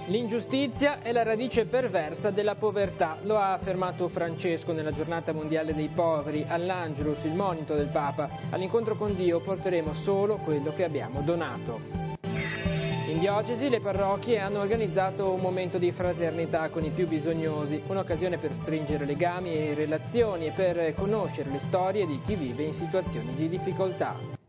L'ingiustizia è la radice perversa della povertà, lo ha affermato Francesco nella giornata mondiale dei poveri. All'Angelus, il monito del Papa: all'incontro con Dio porteremo solo quello che abbiamo donato. In diocesi le parrocchie hanno organizzato un momento di fraternità con i più bisognosi, un'occasione per stringere legami e relazioni e per conoscere le storie di chi vive in situazioni di difficoltà.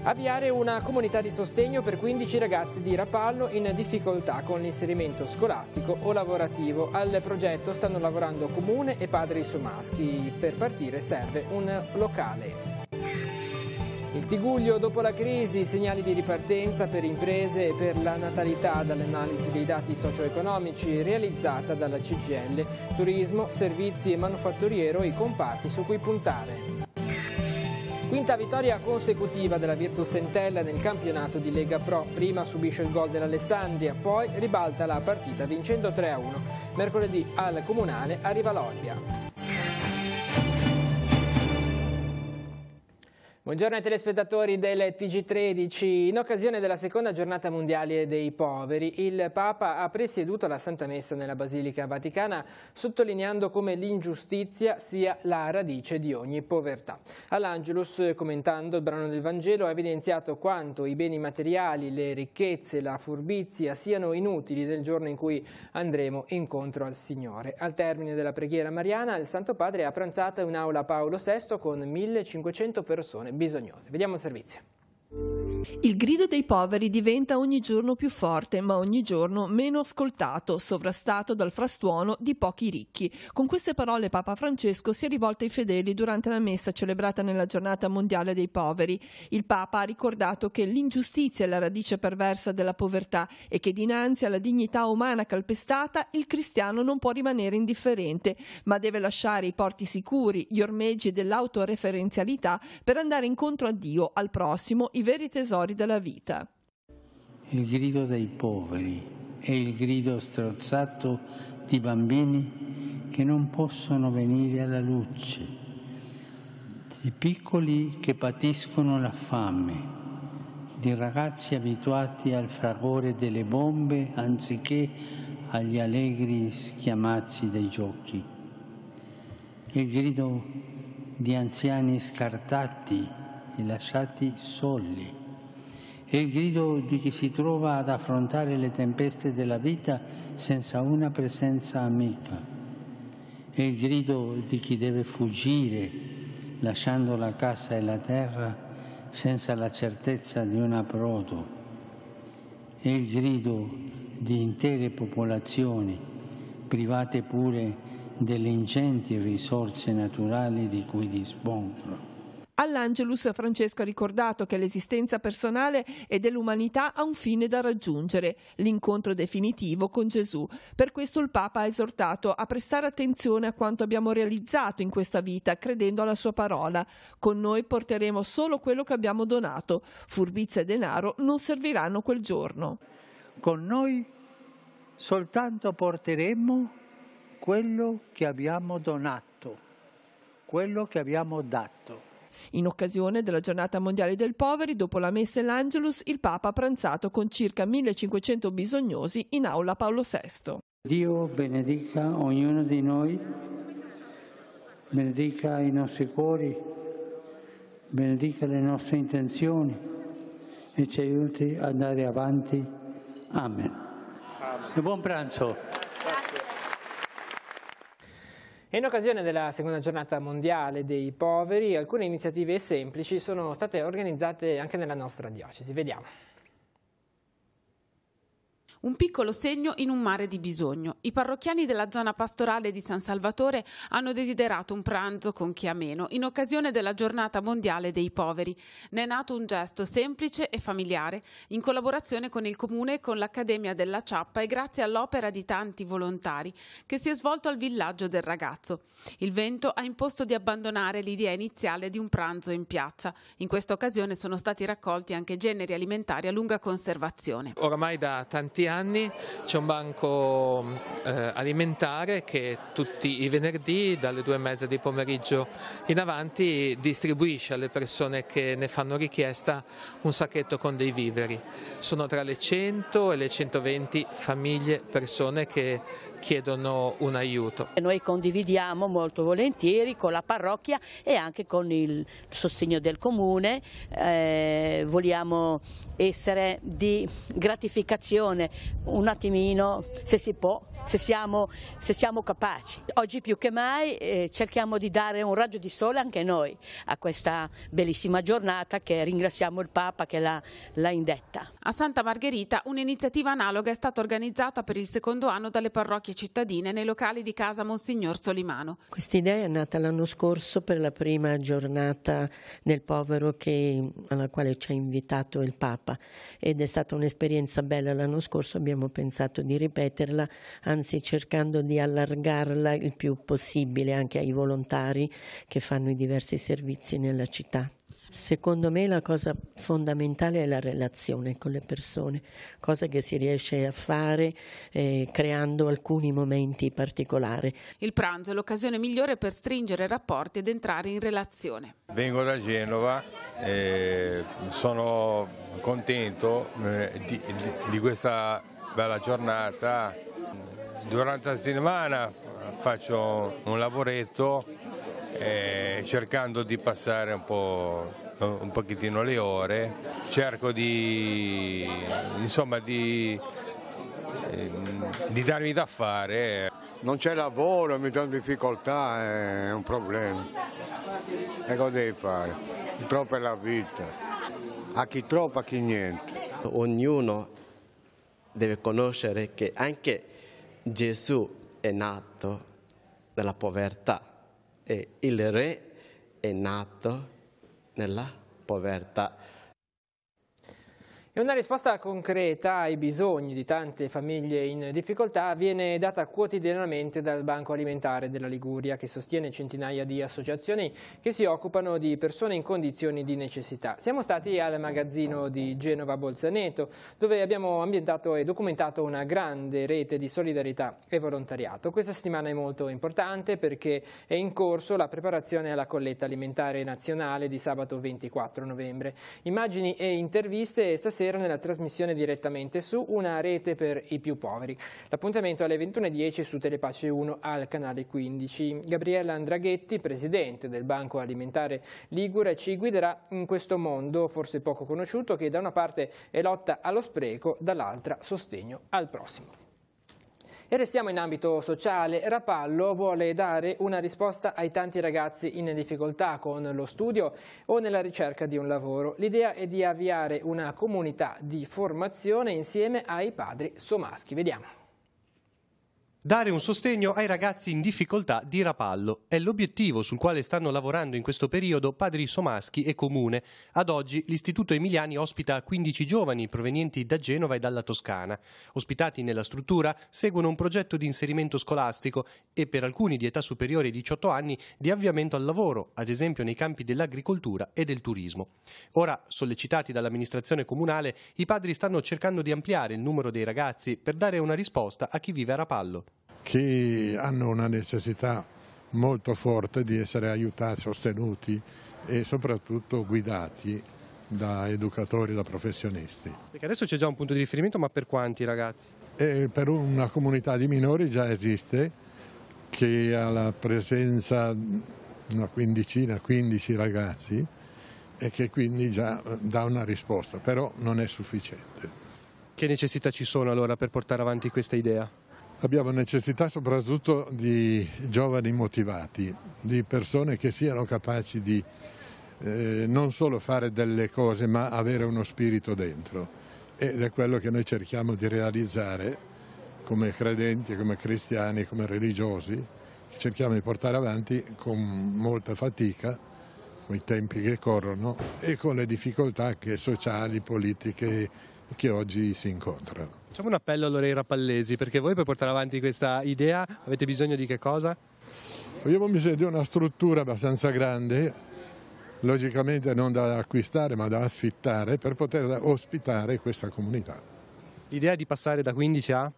Avviare una comunità di sostegno per 15 ragazzi di Rapallo in difficoltà con l'inserimento scolastico o lavorativo. Al progetto stanno lavorando Comune e Padri Somaschi. Per partire serve un locale. Il Tigullio dopo la crisi, segnali di ripartenza per imprese e per la natalità dall'analisi dei dati socio-economici realizzata dalla CGIL. Turismo, servizi e manufatturiero i comparti su cui puntare. Quinta vittoria consecutiva della Virtus Entella nel campionato di Lega Pro. Prima subisce il gol dell'Alessandria, poi ribalta la partita vincendo 3-1. Mercoledì al Comunale arriva l'Olbia. Buongiorno ai telespettatori del TG13. In occasione della seconda giornata mondiale dei poveri, il Papa ha presieduto la Santa Messa nella Basilica Vaticana, sottolineando come l'ingiustizia sia la radice di ogni povertà. All'Angelus, commentando il brano del Vangelo, ha evidenziato quanto i beni materiali, le ricchezze, la furbizia siano inutili nel giorno in cui andremo incontro al Signore. Al termine della preghiera mariana, il Santo Padre ha pranzato in aula Paolo VI con 1500 persone bisognose. Vediamo il servizio. Il grido dei poveri diventa ogni giorno più forte, ma ogni giorno meno ascoltato, sovrastato dal frastuono di pochi ricchi. Con queste parole Papa Francesco si è rivolto ai fedeli durante la messa celebrata nella giornata mondiale dei poveri. Il Papa ha ricordato che l'ingiustizia è la radice perversa della povertà e che dinanzi alla dignità umana calpestata il cristiano non può rimanere indifferente, ma deve lasciare i porti sicuri, gli ormeggi dell'autoreferenzialità per andare incontro a Dio, al prossimo, i veri tesori della vita. Il grido dei poveri è il grido strozzato di bambini che non possono venire alla luce, di piccoli che patiscono la fame, di ragazzi abituati al fragore delle bombe anziché agli allegri schiamazzi dei giochi. Il grido di anziani scartati e lasciati soli. È il grido di chi si trova ad affrontare le tempeste della vita senza una presenza amica. È il grido di chi deve fuggire, lasciando la casa e la terra senza la certezza di un approdo. È il grido di intere popolazioni, private pure delle ingenti risorse naturali di cui dispongono. All'Angelus Francesco ha ricordato che l'esistenza personale e dell'umanità ha un fine da raggiungere, l'incontro definitivo con Gesù. Per questo il Papa ha esortato a prestare attenzione a quanto abbiamo realizzato in questa vita, credendo alla sua parola. Con noi porteremo solo quello che abbiamo donato. Furbizia e denaro non serviranno quel giorno. Con noi soltanto porteremo quello che abbiamo donato, quello che abbiamo dato. In occasione della giornata mondiale dei poveri, dopo la messa e l'Angelus, il Papa ha pranzato con circa 1500 bisognosi in aula Paolo VI. Dio benedica ognuno di noi, benedica i nostri cuori, benedica le nostre intenzioni e ci aiuti ad andare avanti. Amen. E buon pranzo. In occasione della seconda giornata mondiale dei poveri, alcune iniziative semplici sono state organizzate anche nella nostra diocesi. Vediamo. Un piccolo segno in un mare di bisogno. I parrocchiani della zona pastorale di San Salvatore hanno desiderato un pranzo con chi ha meno in occasione della giornata mondiale dei poveri. Ne è nato un gesto semplice e familiare in collaborazione con il Comune e con l'Accademia della Ciappa e grazie all'opera di tanti volontari che si è svolto al villaggio del ragazzo. Il vento ha imposto di abbandonare l'idea iniziale di un pranzo in piazza. In questa occasione sono stati raccolti anche generi alimentari a lunga conservazione. Oramai da tanti anni c'è un banco alimentare che tutti i venerdì dalle 2:30 di pomeriggio in avanti distribuisce alle persone che ne fanno richiesta un sacchetto con dei viveri. Sono tra le 100 e le 120 famiglie, persone che chiedono un aiuto. Noi condividiamo molto volentieri con la parrocchia e anche con il sostegno del comune, vogliamo essere di gratificazione un attimino, se si può, se siamo capaci. Oggi più che mai cerchiamo di dare un raggio di sole anche noi a questa bellissima giornata che ringraziamo il Papa che l'ha indetta. A Santa Margherita un'iniziativa analoga è stata organizzata per il secondo anno dalle parrocchie cittadine nei locali di casa Monsignor Solimano. Questa idea è nata l'anno scorso per la prima giornata nel Povero alla quale ci ha invitato il Papa, ed è stata un'esperienza bella. L'anno scorso abbiamo pensato di ripeterla, anzi cercando di allargarla il più possibile anche ai volontari che fanno i diversi servizi nella città. Secondo me la cosa fondamentale è la relazione con le persone, cosa che si riesce a fare creando alcuni momenti particolari. Il pranzo è l'occasione migliore per stringere rapporti ed entrare in relazione. Vengo da Genova e sono contento di questa bella giornata. Durante la settimana faccio un lavoretto cercando di passare un pochettino le ore, cerco di darmi da fare. Non c'è lavoro, mi sono difficoltà, è un problema. E cosa devi fare? Troppo è la vita, a chi troppo, a chi niente. Ognuno deve conoscere che anche Gesù è nato nella povertà e il Re è nato nella povertà. E una risposta concreta ai bisogni di tante famiglie in difficoltà viene data quotidianamente dal Banco Alimentare della Liguria, che sostiene centinaia di associazioni che si occupano di persone in condizioni di necessità. Siamo stati al magazzino di Genova Bolzaneto, dove abbiamo ambientato e documentato una grande rete di solidarietà e volontariato. Questa settimana è molto importante perché è in corso la preparazione alla colletta alimentare nazionale di sabato 24 novembre. Immagini e interviste stasera nella trasmissione direttamente su Una rete per i più poveri. L'appuntamento alle 21:10 su Telepace 1 al canale 15. Gabriella Andraghetti, presidente del Banco Alimentare Ligure, ci guiderà in questo mondo forse poco conosciuto che da una parte è lotta allo spreco, dall'altra sostegno al prossimo. E restiamo in ambito sociale. Rapallo vuole dare una risposta ai tanti ragazzi in difficoltà con lo studio o nella ricerca di un lavoro. L'idea è di avviare una comunità di formazione insieme ai padri somaschi. Vediamo. Dare un sostegno ai ragazzi in difficoltà di Rapallo è l'obiettivo sul quale stanno lavorando in questo periodo Padri Somaschi e Comune. Ad oggi l'Istituto Emiliani ospita 15 giovani provenienti da Genova e dalla Toscana. Ospitati nella struttura seguono un progetto di inserimento scolastico e per alcuni di età superiore ai 18 anni di avviamento al lavoro, ad esempio nei campi dell'agricoltura e del turismo. Ora, sollecitati dall'amministrazione comunale, i padri stanno cercando di ampliare il numero dei ragazzi per dare una risposta a chi vive a Rapallo. Che hanno una necessità molto forte di essere aiutati, sostenuti e soprattutto guidati da educatori, da professionisti. Perché adesso c'è già un punto di riferimento, ma per quanti ragazzi? Per una comunità di minori già esiste, che ha la presenza una quindicina, 15 ragazzi e che quindi già dà una risposta, però non è sufficiente. Che necessità ci sono allora per portare avanti questa idea? Abbiamo necessità soprattutto di giovani motivati, di persone che siano capaci di non solo fare delle cose ma avere uno spirito dentro, ed è quello che noi cerchiamo di realizzare come credenti, come cristiani, come religiosi, che cerchiamo di portare avanti con molta fatica, con i tempi che corrono e con le difficoltà sociali, politiche che oggi si incontrano. Facciamo un appello allora ai rapallesi, perché voi per portare avanti questa idea avete bisogno di che cosa? Abbiamo bisogno di una struttura abbastanza grande, logicamente non da acquistare ma da affittare, per poter ospitare questa comunità. L'idea è di passare da 15 a?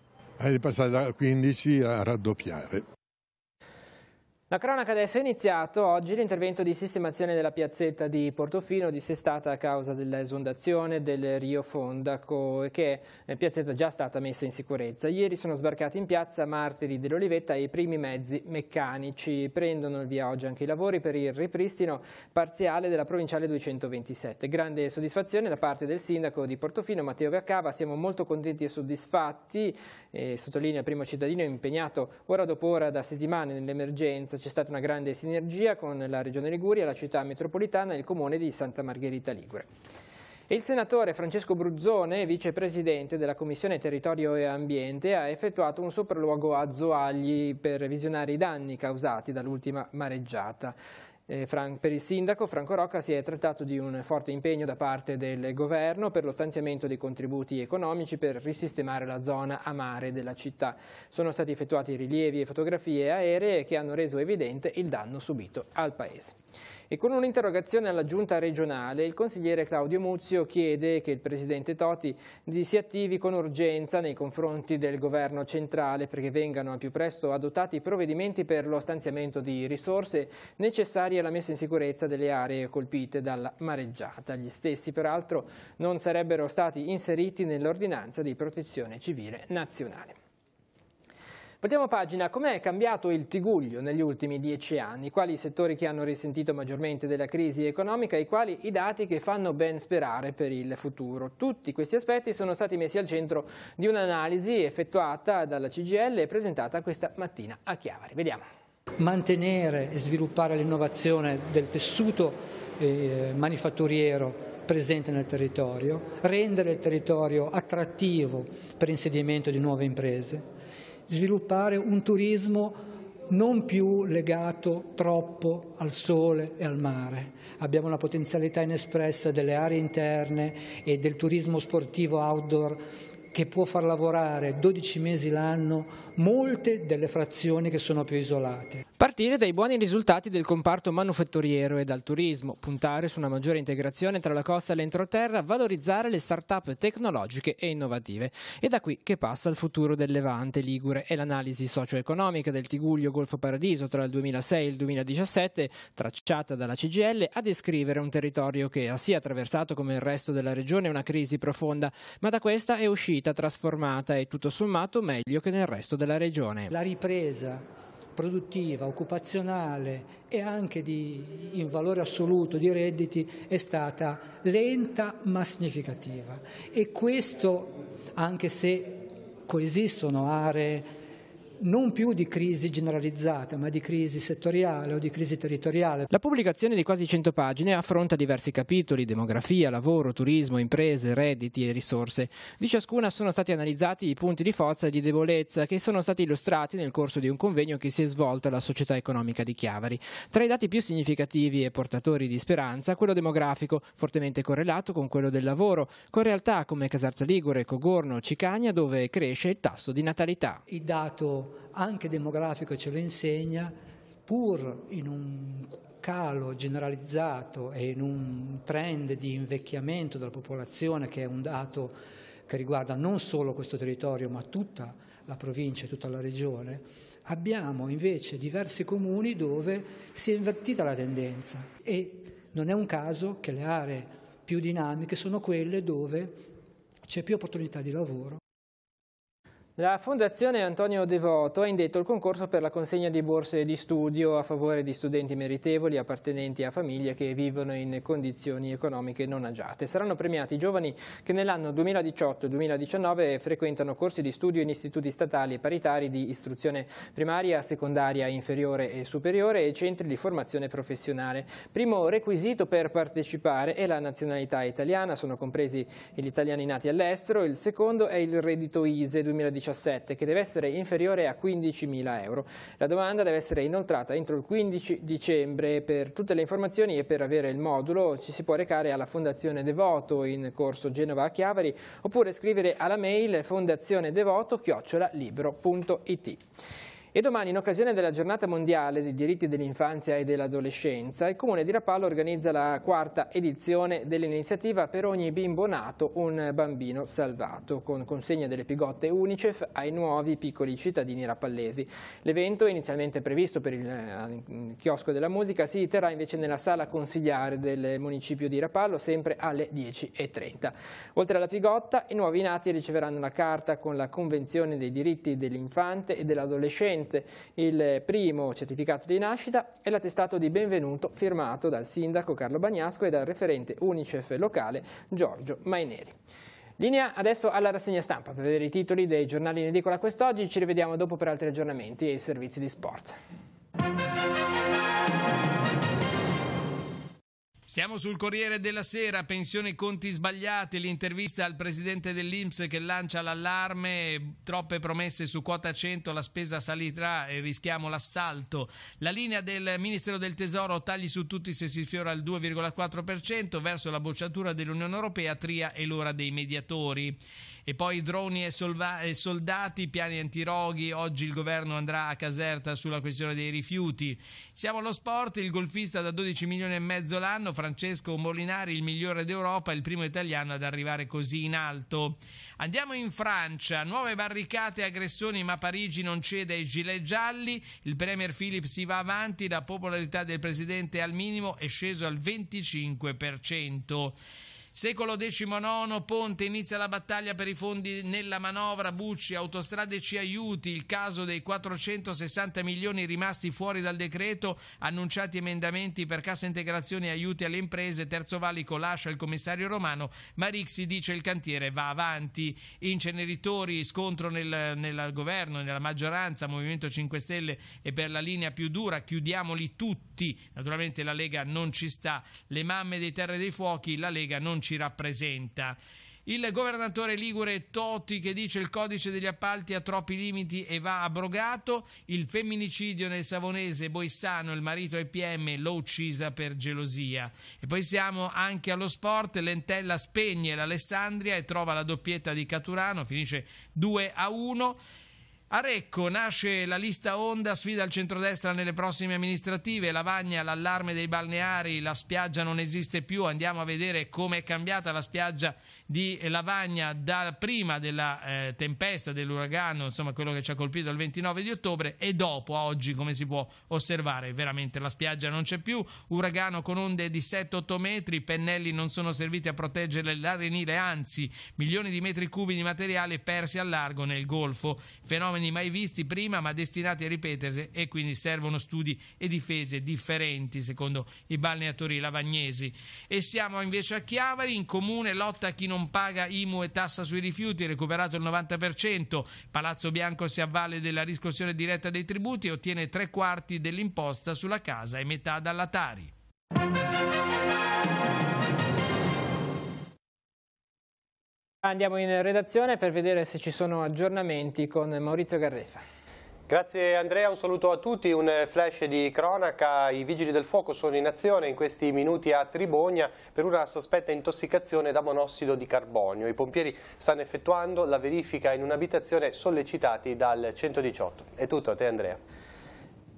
Di passare da 15 a raddoppiare. La cronaca adesso è iniziato oggi l'intervento di sistemazione della piazzetta di Portofino dissestata a causa dell'esondazione del Rio Fondaco, che è piazzetta già stata messa in sicurezza. Ieri sono sbarcati in piazza Martiri dell'Olivetta e i primi mezzi meccanici. Prendono il via oggi anche i lavori per il ripristino parziale della provinciale 227. Grande soddisfazione da parte del sindaco di Portofino, Matteo Vaccava. Siamo molto contenti e soddisfatti, sottolinea il primo cittadino impegnato ora dopo ora da settimane nell'emergenza. C'è stata una grande sinergia con la Regione Liguria, la città metropolitana e il comune di Santa Margherita Ligure. Il senatore Francesco Bruzzone, vicepresidente della Commissione Territorio e Ambiente, ha effettuato un sopralluogo a Zoagli per visionare i danni causati dall'ultima mareggiata. Per il sindaco Franco Rocca si è trattato di un forte impegno da parte del governo per lo stanziamento di contributi economici per risistemare la zona a mare della città. Sono stati effettuati rilievi e fotografie aeree che hanno reso evidente il danno subito al paese. E con un'interrogazione alla giunta regionale, il consigliere Claudio Muzio chiede che il presidente Toti si attivi con urgenza nei confronti del governo centrale perché vengano al più presto adottati provvedimenti per lo stanziamento di risorse necessarie alla messa in sicurezza delle aree colpite dalla mareggiata. Gli stessi, peraltro, non sarebbero stati inseriti nell'ordinanza di protezione civile nazionale. Voltiamo pagina. Com'è cambiato il Tigullio negli ultimi 10 anni? Quali i settori che hanno risentito maggiormente della crisi economica e quali i dati che fanno ben sperare per il futuro? Tutti questi aspetti sono stati messi al centro di un'analisi effettuata dalla CGIL e presentata questa mattina a Chiavari. Vediamo. Mantenere e sviluppare l'innovazione del tessuto manifatturiero presente nel territorio, rendere il territorio attrattivo per l'insediamento di nuove imprese, sviluppare un turismo non più legato troppo al sole e al mare. Abbiamo una potenzialità inespressa delle aree interne e del turismo sportivo outdoor che può far lavorare 12 mesi l'anno molte delle frazioni che sono più isolate. Partire dai buoni risultati del comparto manufatturiero e dal turismo, puntare su una maggiore integrazione tra la costa e l'entroterra, valorizzare le start-up tecnologiche e innovative. E da qui che passa il futuro del Levante ligure e l'analisi socio-economica del Tigullio Golfo Paradiso tra il 2006 e il 2017, tracciata dalla CGIL, a descrivere un territorio che ha sia attraversato come il resto della regione una crisi profonda, ma da questa è uscita trasformata e tutto sommato meglio che nel resto della regione. La ripresa produttiva, occupazionale e anche in valore assoluto di redditi è stata lenta ma significativa, e questo anche se coesistono aree non più di crisi generalizzata, ma di crisi settoriale o di crisi territoriale. La pubblicazione di quasi 100 pagine affronta diversi capitoli: demografia, lavoro, turismo, imprese, redditi e risorse. Di ciascuna sono stati analizzati i punti di forza e di debolezza che sono stati illustrati nel corso di un convegno che si è svolto alla Società Economica di Chiavari. Tra i dati più significativi e portatori di speranza, quello demografico, fortemente correlato con quello del lavoro, con realtà come Casarza Ligure, Cogorno, Cicagna, dove cresce il tasso di natalità. Il dato anche demografico ce lo insegna, pur in un calo generalizzato e in un trend di invecchiamento della popolazione, che è un dato che riguarda non solo questo territorio ma tutta la provincia e tutta la regione. Abbiamo invece diversi comuni dove si è invertita la tendenza, e non è un caso che le aree più dinamiche sono quelle dove c'è più opportunità di lavoro. La Fondazione Antonio Devoto ha indetto il concorso per la consegna di borse di studio a favore di studenti meritevoli appartenenti a famiglie che vivono in condizioni economiche non agiate. Saranno premiati i giovani che nell'anno 2018-2019 frequentano corsi di studio in istituti statali e paritari di istruzione primaria, secondaria, inferiore e superiore e centri di formazione professionale. Primo requisito per partecipare è la nazionalità italiana, sono compresi gli italiani nati all'estero. Il secondo è il reddito ISEE 2017, che deve essere inferiore a 15.000 euro. La domanda deve essere inoltrata entro il 15 dicembre. Per tutte le informazioni e per avere il modulo ci si può recare alla Fondazione Devoto in corso Genova a Chiavari oppure scrivere alla mail fondazionedevoto@libero.it. E domani, in occasione della giornata mondiale dei diritti dell'infanzia e dell'adolescenza, il Comune di Rapallo organizza la 4ª edizione dell'iniziativa Per ogni bimbo nato un bambino salvato, con consegna delle pigotte Unicef ai nuovi piccoli cittadini rappallesi. L'evento, inizialmente previsto per il chiosco della musica, si terrà invece nella sala consigliare del municipio di Rapallo, sempre alle 10:30. Oltre alla pigotta, i nuovi nati riceveranno una carta con la Convenzione dei diritti dell'infante e dell'adolescente, il primo certificato di nascita e l'attestato di benvenuto firmato dal sindaco Carlo Bagnasco e dal referente Unicef locale Giorgio Maineri. Linea adesso alla rassegna stampa per vedere i titoli dei giornali in edicola quest'oggi. Ci rivediamo dopo per altri aggiornamenti e i servizi di sport. Siamo sul Corriere della Sera, pensioni e conti sbagliati, l'intervista al presidente dell'INPS che lancia l'allarme, troppe promesse su quota 100, la spesa salirà e rischiamo l'assalto. La linea del Ministero del Tesoro, tagli su tutti se si sfiora il 2,4%, verso la bocciatura dell'Unione Europea, Tria è l'ora dei mediatori. E poi droni e soldati, piani antiroghi, oggi il governo andrà a Caserta sulla questione dei rifiuti. Siamo allo sport, il golfista da 12 milioni e mezzo l'anno, Francesco Molinari, il migliore d'Europa, il primo italiano ad arrivare così in alto. Andiamo in Francia, nuove barricate e aggressioni, ma Parigi non cede ai gilet gialli, il premier Philippe si va avanti, la popolarità del presidente al minimo è sceso al 25%. Secolo XIX, Ponte, inizia la battaglia per i fondi nella manovra, Bucci, Autostrade ci aiuti, il caso dei 460 milioni rimasti fuori dal decreto, annunciati emendamenti per cassa integrazione e aiuti alle imprese, Terzo Valico lascia il commissario Romano, ma Rixi dice il cantiere va avanti. Inceneritori, scontro nel governo, nella maggioranza, Movimento 5 Stelle e per la linea più dura, chiudiamoli tutti, naturalmente la Lega non ci sta, le mamme dei Terre dei Fuochi, la Lega non ci rappresenta. Il governatore ligure Toti che dice il codice degli appalti ha troppi limiti e va abrogato, il femminicidio nel Savonese, Boissano, il marito ai PM, l'ho uccisa per gelosia. E poi siamo anche allo sport, Lentella spegne l'Alessandria e trova la doppietta di Caturano, finisce 2-1. A Recco nasce la lista Onda, sfida il centrodestra nelle prossime amministrative, Lavagna, l'allarme dei balneari, la spiaggia non esiste più, andiamo a vedere come è cambiata la spiaggia di Lavagna da prima della tempesta, dell'uragano, insomma quello che ci ha colpito il 29 di ottobre e dopo, a oggi come si può osservare, veramente la spiaggia non c'è più, uragano con onde di 7-8 metri, pennelli non sono serviti a proteggere l'arenile, anzi milioni di metri cubi di materiale persi al largo nel Golfo, fenomeni mai visti prima ma destinati a ripetersi e quindi servono studi e difese differenti secondo i balneatori lavagnesi. E siamo invece a Chiavari, in comune lotta a chi non paga IMU e tassa sui rifiuti, recuperato il 90%, Palazzo Bianco si avvale della riscossione diretta dei tributi e ottiene 3/4 dell'imposta sulla casa e metà dalla Tari. Andiamo in redazione per vedere se ci sono aggiornamenti con Maurizio Garrefa. Grazie Andrea, un saluto a tutti, un flash di cronaca. I vigili del fuoco sono in azione in questi minuti a Tribogna per una sospetta intossicazione da monossido di carbonio. I pompieri stanno effettuando la verifica in un'abitazione, sollecitati dal 118. È tutto, a te Andrea.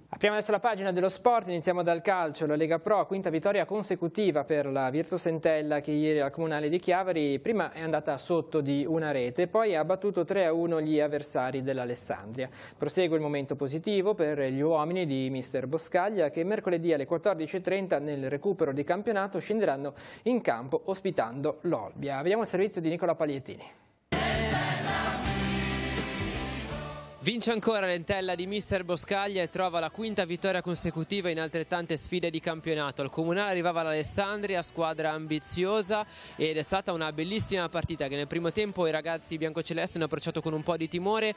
Apriamo adesso la pagina dello sport, iniziamo dal calcio, la Lega Pro, quinta vittoria consecutiva per la Virtus Entella che ieri al Comunale di Chiavari prima è andata sotto di una rete, poi ha battuto 3-1 gli avversari dell'Alessandria. Prosegue il momento positivo per gli uomini di mister Boscaglia che mercoledì alle 14:30 nel recupero di campionato scenderanno in campo ospitando l'Olbia. Vediamo il servizio di Nicola Pagliettini. Vince ancora l'Entella di mister Boscaglia e trova la quinta vittoria consecutiva in altrettante sfide di campionato. Al Comunale arrivava l'Alessandria, squadra ambiziosa, ed è stata una bellissima partita che nel primo tempo i ragazzi biancocelesti hanno approcciato con un po' di timore,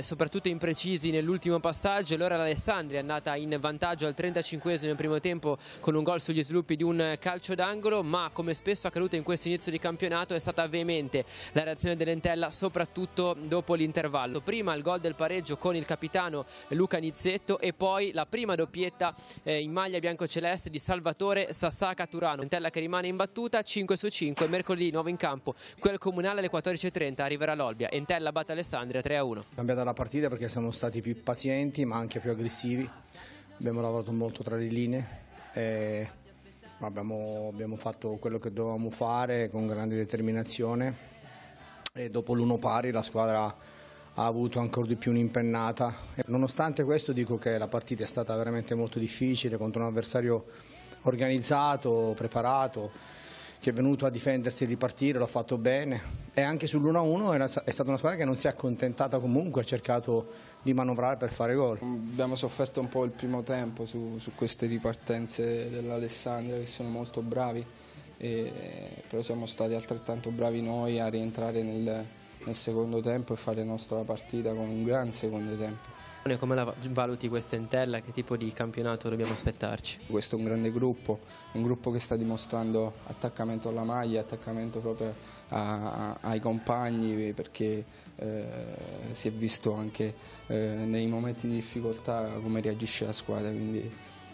soprattutto imprecisi nell'ultimo passaggio. Allora l'Alessandria è andata in vantaggio al 35esimo nel primo tempo con un gol sugli sviluppi di un calcio d'angolo, ma come spesso accaduto in questo inizio di campionato è stata veemente la reazione dell'Entella, soprattutto dopo l'intervallo. Prima il gol del pareggio pareggio con il capitano Luca Nizzetto, e poi la prima doppietta in maglia biancoceleste di Salvatore Sassaka Turano. Entella che rimane imbattuta, 5 su 5, mercoledì nuovo in campo, quel comunale alle 14:30 arriverà l'Olbia. Entella batte Alessandria 3-1. Cambiata la partita perché siamo stati più pazienti ma anche più aggressivi, abbiamo lavorato molto tra le linee e abbiamo fatto quello che dovevamo fare con grande determinazione, e dopo l'1 pari la squadra ha avuto ancora di più un'impennata. Nonostante questo dico che la partita è stata veramente molto difficile contro un avversario organizzato, preparato, che è venuto a difendersi e ripartire, l'ha fatto bene, e anche sull'1-1 è stata una squadra che non si è accontentata comunque, ha cercato di manovrare per fare gol. Abbiamo sofferto un po' il primo tempo su queste ripartenze dell'Alessandria, che sono molto bravi, però siamo stati altrettanto bravi noi a rientrare nel secondo tempo e fare la nostra partita con un gran secondo tempo. Come la valuti questa Entella? Che tipo di campionato dobbiamo aspettarci? Questo è un grande gruppo, un gruppo che sta dimostrando attaccamento alla maglia, attaccamento proprio ai compagni, perché si è visto anche nei momenti di difficoltà come reagisce la squadra, quindi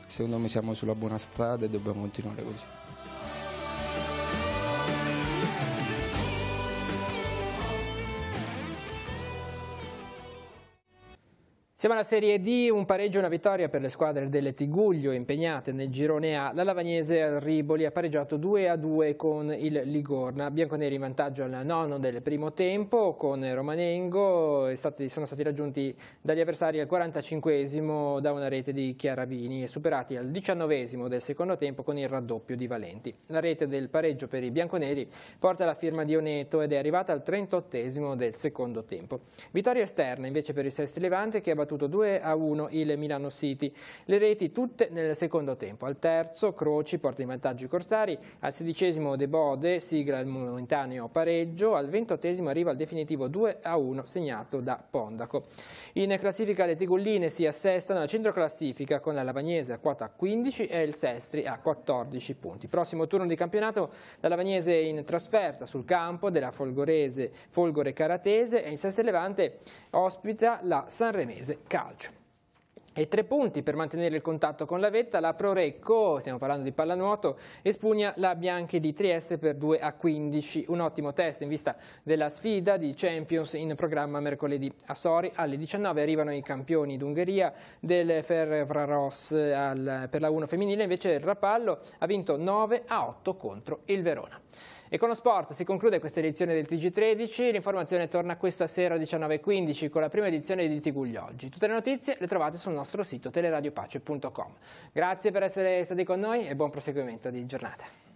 secondo me siamo sulla buona strada e dobbiamo continuare così. Siamo alla Serie D, un pareggio e una vittoria per le squadre del Tiguglio impegnate nel girone A. La Lavagnese al Riboli ha pareggiato 2-2 con il Ligorna. Bianconeri in vantaggio al 9 del primo tempo con Romanengo. Sono stati raggiunti dagli avversari al 45esimo da una rete di Chiarabini e superati al 19esimo del secondo tempo con il raddoppio di Valenti. La rete del pareggio per i bianconeri porta la firma di Oneto ed è arrivata al 38esimo del secondo tempo. Vittoria esterna invece per il Sestri Levante, che ha battuto 2-1 il Milano City. Le reti tutte nel secondo tempo. Al terzo Croci porta in vantaggio i corsari, al 16esimo De Bode sigla il momentaneo pareggio, al 28esimo arriva il definitivo 2-1 segnato da Pondaco. In classifica le Tigolline si assestano al centroclassifica con la Lavagnese a quota 15 e il Sestri a 14 punti. Prossimo turno di campionato, la Lavagnese in trasferta sul campo della Folgore Caratese, e il Sestri Levante ospita la Sanremese Calcio. E 3 punti per mantenere il contatto con la vetta. La Prorecco, stiamo parlando di pallanuoto, espugna la Bianchi di Trieste per 2-15. Un ottimo test in vista della sfida di Champions in programma mercoledì. A Sori alle 19 arrivano i campioni d'Ungheria del Ferencváros per la 1 femminile, invece il Rapallo ha vinto 9-8 contro il Verona. E con lo sport si conclude questa edizione del TG13, l'informazione torna questa sera alle 19:15 con la prima edizione di Tiguglio Oggi. Tutte le notizie le trovate sul nostro sito teleradiopace.com. Grazie per essere stati con noi e buon proseguimento di giornata.